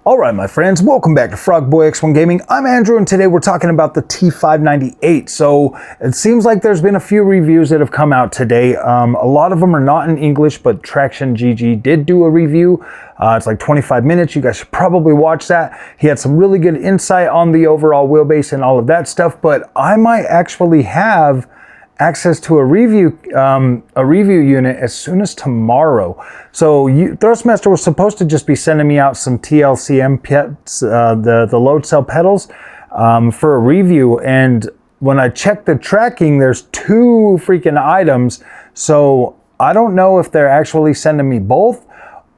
Alright my friends, welcome back to Frogboy X1 Gaming. I'm Andrew and today we're talking about the T598. So it seems like there's been a few reviews that have come out today. A lot of them are not in English, but Traction GG did do a review. It's like 25 minutes, you guys should probably watch that. He had some really good insight on the overall wheelbase and all of that stuff, but I might actually have access to a review unit as soon as tomorrow. So Thrustmaster was supposed to just be sending me out some TLCM pets, the load cell pedals, for a review. And when I checked the tracking, there's 2 freaking items. So I don't know if they're actually sending me both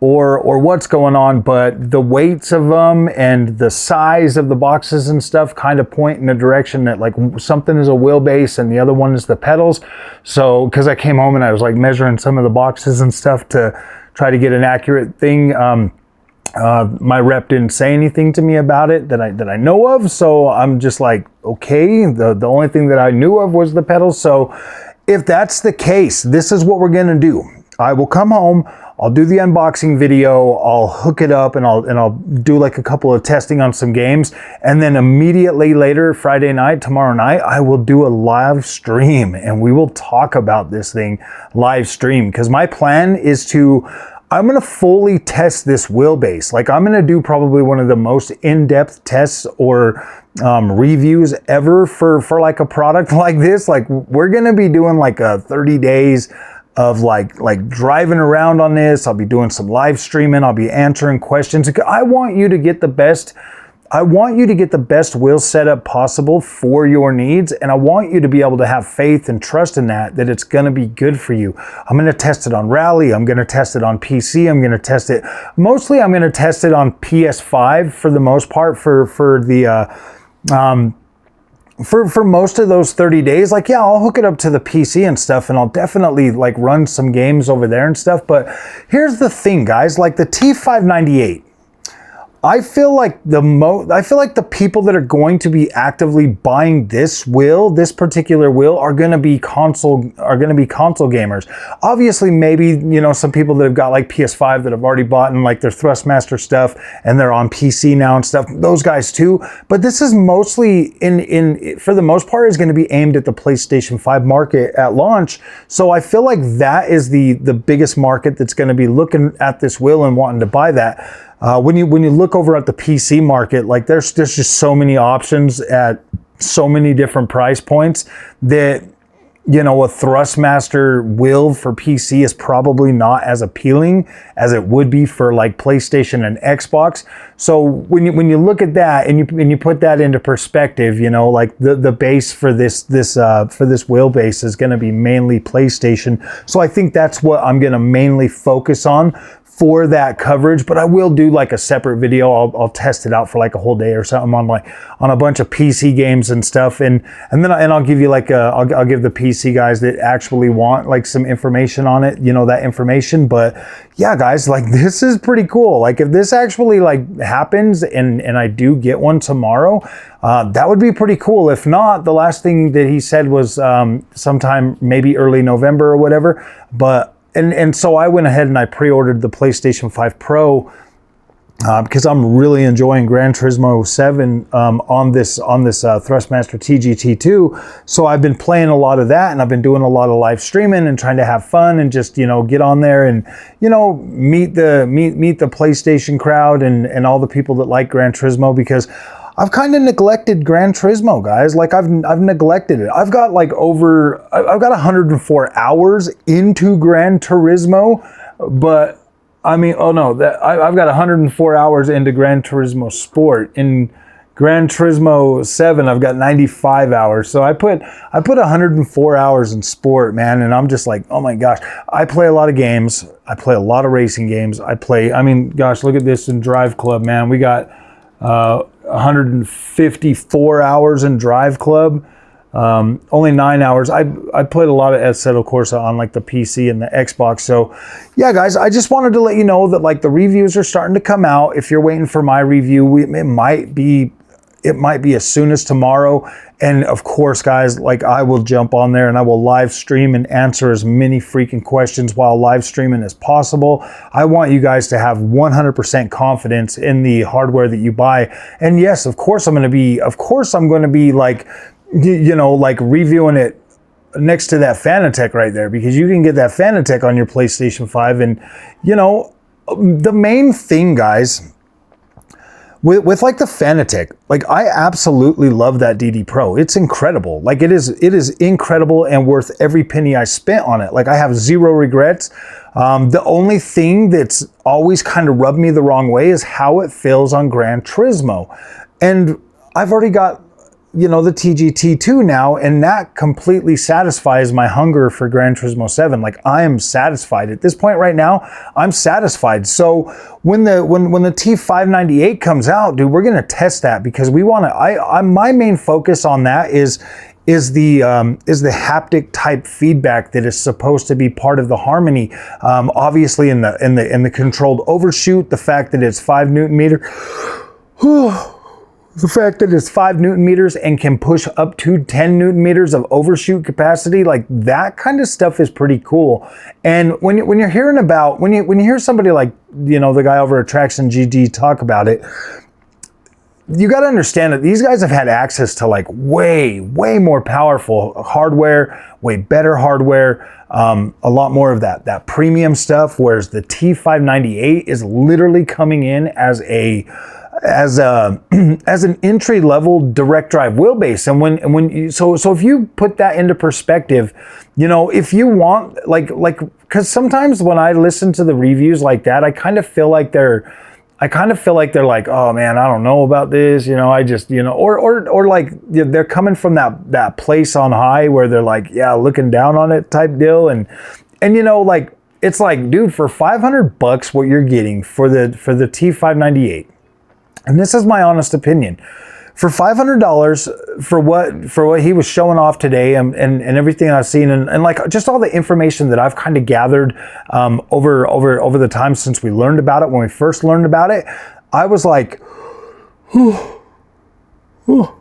or what's going on, but the weights of them and the size of the boxes and stuff kind of point in a direction that like something is a wheelbase and the other one is the pedals. So, because I came home and I was like measuring some of the boxes and stuff to try to get an accurate thing. My rep didn't say anything to me about it that I know of. So I'm just like, okay, the only thing that I knew of was the pedals. So if that's the case, this is what we're gonna do. I will come home, I'll do the unboxing video, I'll hook it up and I'll do like a couple of testing on some games, and then immediately later, Friday night, tomorrow night, I will do a live stream and we will talk about this thing live stream, because my plan is I'm gonna fully test this wheelbase. Like I'm gonna do probably one of the most in-depth tests or reviews ever for like a product like this. Like we're gonna be doing like a 30 days of like driving around on this. I'll be doing some live streaming. I'll be answering questions. I want you to get the best wheel setup possible for your needs, and I want you to be able to have faith and trust in that it's going to be good for you. I'm going to test it on Rally. I'm going to test it on PC. I'm going to test it. Mostly I'm going to test it on PS5 for the most part for most of those 30 days. Like, yeah, I'll hook it up to the PC and stuff, and I'll definitely like run some games over there and stuff. But here's the thing, guys, like the T598, I feel like the people that are going to be actively buying this particular wheel are going to be console gamers. Obviously, maybe, you know, some people that have got like PS5 that have already bought and like their Thrustmaster stuff and they're on PC now and stuff, those guys too. But this is mostly for the most part is going to be aimed at the PlayStation 5 market at launch. So I feel like that is the biggest market that's going to be looking at this wheel and wanting to buy that. When you look over at the PC market, like there's just so many options at so many different price points that, you know, a Thrustmaster wheel for PC is probably not as appealing as it would be for like PlayStation and Xbox. So when you look at that and you put that into perspective, you know, like the base for this wheelbase is going to be mainly PlayStation. So I think that's what I'm going to mainly focus on for that coverage, but I will do like a separate video. I'll test it out for like a whole day or something on a bunch of PC games and stuff, and then I'll give you like I'll give the PC guys that actually want like some information on it, you know, that information. But yeah, guys, like this is pretty cool. Like if this actually like happens and I do get one tomorrow, that would be pretty cool. If not, the last thing that he said was sometime maybe early November or whatever. But And so I went ahead and I pre-ordered the PlayStation 5 Pro because I'm really enjoying Gran Turismo 7 on this Thrustmaster TGT2. So I've been playing a lot of that, and I've been doing a lot of live streaming and trying to have fun and just, you know, get on there and, you know, meet the PlayStation crowd and all the people that like Gran Turismo, because I've kind of neglected Gran Turismo, guys. Like I've neglected it. I've got 104 hours into Gran Turismo, but I mean, oh no, I've got 104 hours into Gran Turismo Sport. In Gran Turismo 7, I've got 95 hours. So I put 104 hours in Sport, man, and I'm just like, oh my gosh. I play a lot of games. I play a lot of racing games. I mean, gosh, look at this in Drive Club, man. We got 154 hours in Drive Club, only 9 hours. I played a lot of Assetto Corsa on like the PC and the Xbox. So yeah, guys, I just wanted to let you know that like the reviews are starting to come out. If you're waiting for my review, it might be it might be as soon as tomorrow. And of course, guys, like I will jump on there and I will live stream and answer as many freaking questions while live streaming as possible. I want you guys to have 100% confidence in the hardware that you buy. And yes, of course I'm going to be like, you know, like reviewing it next to that Fanatec right there, because you can get that Fanatec on your PlayStation 5. And, you know, the main thing, guys, with like the Fanatec, like I absolutely love that DD Pro. It's incredible. Like it is incredible and worth every penny I spent on it. Like I have zero regrets. The only thing that's always kind of rubbed me the wrong way is how it feels on Gran Turismo. And I've already got, you know, the TGT2 now, and that completely satisfies my hunger for Gran Turismo 7. Like I am satisfied at this point right now. I'm satisfied. So when the T598 comes out, dude, we're gonna test that, because we want to. My main focus on that is the haptic type feedback that is supposed to be part of the harmony. Obviously in the controlled overshoot, the fact that it's 5 Newton meter. The fact that it's 5 Newton meters and can push up to 10 Newton meters of overshoot capacity, like that kind of stuff is pretty cool. And when you're hearing about, when you hear somebody like, you know, the guy over at Traction GG talk about it, you got to understand that these guys have had access to like way more powerful hardware, way better hardware, a lot more of that premium stuff, whereas the T598 is literally coming in as an entry level direct drive wheelbase. And so if you put that into perspective, you know, if you want like because sometimes when I listen to the reviews like that, I kind of feel like they're like, oh man, I don't know about this, you know, I just, you know, or like they're coming from that place on high where they're like, yeah, looking down on it type deal. And you know, like it's like, dude, for $500 what you're getting for the T598, and this is my honest opinion, for $500 for what he was showing off today, and everything I've seen, and like just all the information that I've kind of gathered over the time since we learned about it, when we first learned about it, I was like,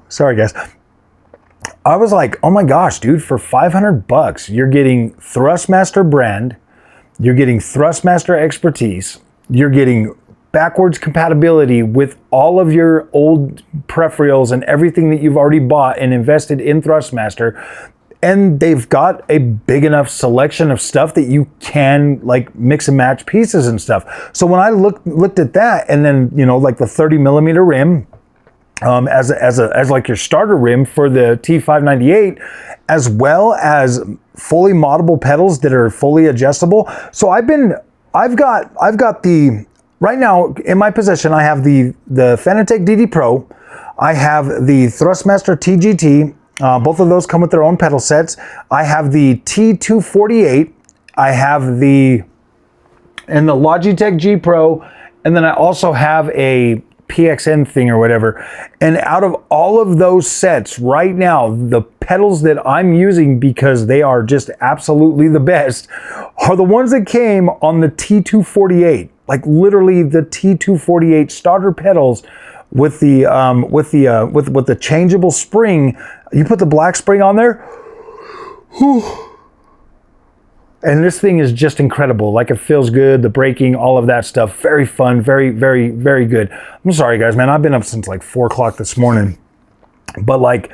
sorry guys. I was like, oh my gosh, dude, for $500 you're getting Thrustmaster brand, you're getting Thrustmaster expertise, you're getting backwards compatibility with all of your old peripherals and everything that you've already bought and invested in Thrustmaster. And they've got a big enough selection of stuff that you can like mix and match pieces and stuff. So when I looked at that, and then, you know, like the 30mm rim, as like your starter rim for the T598, as well as fully moddable pedals that are fully adjustable. So I've got the, right now, in my possession, I have the Fanatec DD Pro, I have the Thrustmaster TGT, both of those come with their own pedal sets. I have the T248, I have the Logitech G Pro, and then I also have a PXN thing or whatever. And out of all of those sets right now, the pedals that I'm using, because they are just absolutely the best, are the ones that came on the T248. Like literally the T248 starter pedals with the changeable spring. You put the black spring on there, and this thing is just incredible. Like it feels good, the braking, all of that stuff. Very fun, very good. I'm sorry guys, man, I've been up since like 4 o'clock this morning. But like,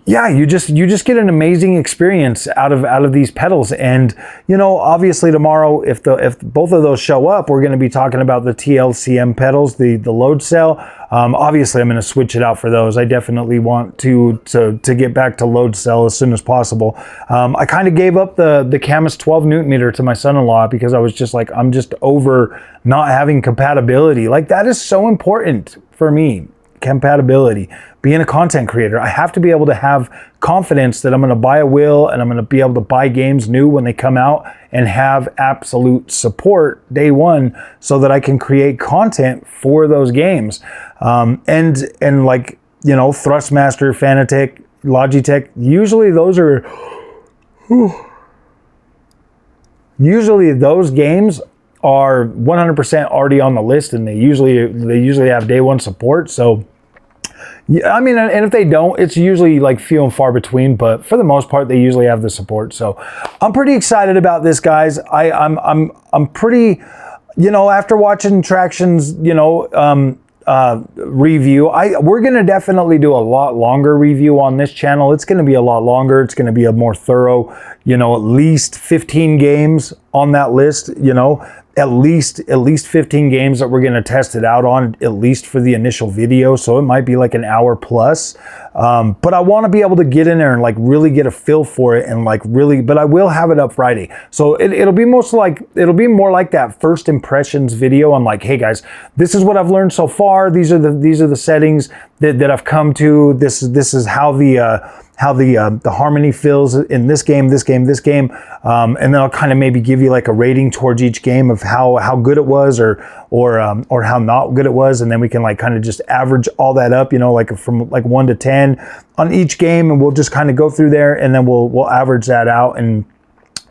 yeah, you just get an amazing experience out of these pedals. And you know, obviously tomorrow, if both of those show up, we're going to be talking about the TLCM pedals, the load cell. Obviously I'm going to switch it out for those. I definitely want to get back to load cell as soon as possible. I kind of gave up the Camus 12 Newton meter to my son-in-law, because I was just like, I'm just over not having compatibility. Like that is so important for me. Compatibility. Being a content creator, I have to be able to have confidence that I'm going to buy a wheel and I'm going to be able to buy games new when they come out and have absolute support day one, so that I can create content for those games. And like, you know, Thrustmaster, Fanatec, Logitech, usually those games are 100% already on the list, and they usually have day one support. So Yeah, I mean, and if they don't, it's usually like few and far between, but for the most part, they usually have the support. So I'm pretty excited about this, guys. I'm pretty, you know, after watching Traction's, you know, review, we're going to definitely do a lot longer review on this channel. It's going to be a lot longer. It's going to be a more thorough, you know, at least 15 games on that list, you know, at least 15 games that we're going to test it out on, at least for the initial video. So it might be like an hour plus. But I want to be able to get in there and like really get a feel for it and like really, but I will have it up Friday. So it'll be more like that first impressions video on like, hey guys, this is what I've learned so far. These are the settings that I've come to. This is how the harmony feels in this game, and then I'll kind of maybe give you like a rating towards each game of how good it was or how not good it was, and then we can like kind of just average all that up, you know, like from like 1 to 10 on each game, and we'll just kind of go through there, and then we'll average that out. And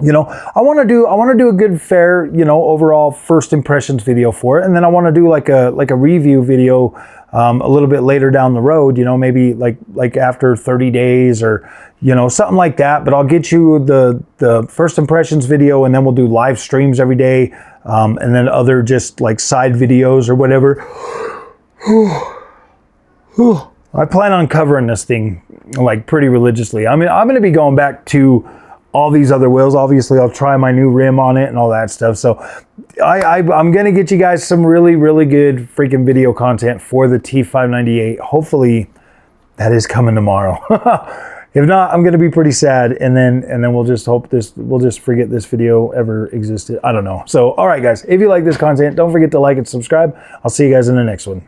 you know, I want to do a good, fair, you know, overall first impressions video for it, and then I want to do like a review video a little bit later down the road, you know, maybe like after 30 days or, you know, something like that. But I'll get you the first impressions video, and then we'll do live streams every day, and then other just like side videos or whatever. I plan on covering this thing like pretty religiously. I mean, I'm going to be going back to all these other wheels. Obviously, I'll try my new rim on it and all that stuff. So I'm going to get you guys some really, really good freaking video content for the T598. Hopefully that is coming tomorrow. If not, I'm going to be pretty sad. And then we'll just forget this video ever existed. I don't know. So, all right, guys, if you like this content, don't forget to like and subscribe. I'll see you guys in the next one.